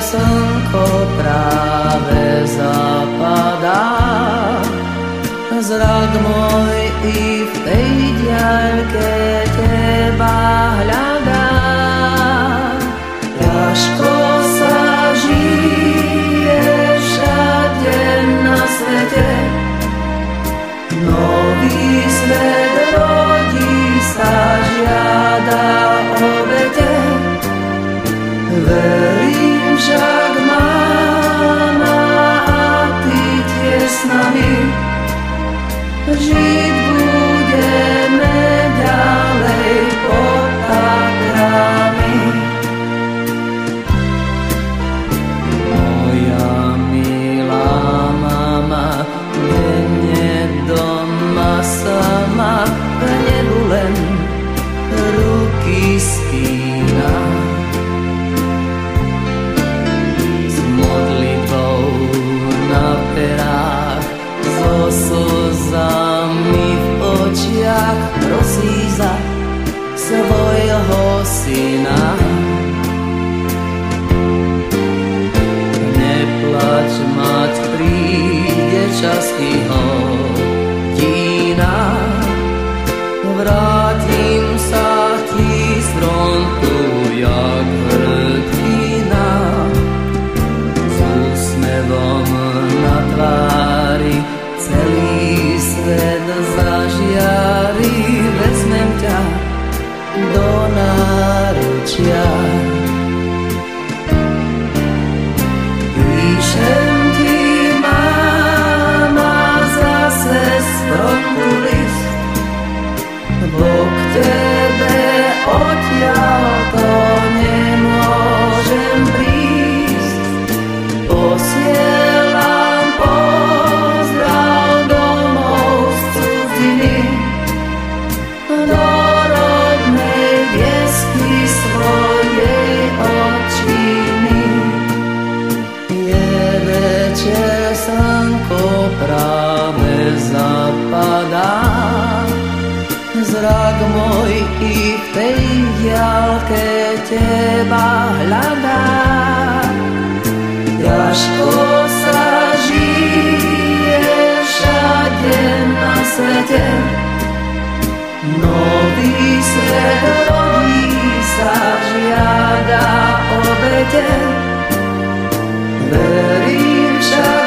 slnko práve zapadá. Zrak môj i v tej diaľke teba hľadá. Ťažko sa žije všade na svete, nový svet rodí sa, žiada obete. Verím však, máma, a ty tiež s nami, žiť budeme ďalej pod Tatrami. Moja milá mama, denne doma sama, k nebu len ruky spína. S modlitbou na perách, so slzami v očiach prosí za svojho syna. Neplač, mať, príde čas i hodina. Vrátim sa ti z frontu jak hrdina. S úsmevom na tvári celý svet zažiari. Vezmem ťa do náručia. Píšem ti, máma, zase z frontu list, bo k tebe odtiaľ to nemôžem prísť. Posielam pozdrav domov z cudziny, do rodnej viesky svojej otčiny. Je večer, slnko práve zapadá. Zrak môj i v tej diaľke teba hľadá. Ťažko sa žije všade na svete, nový svet rodí sa, žiada obete. Verím však,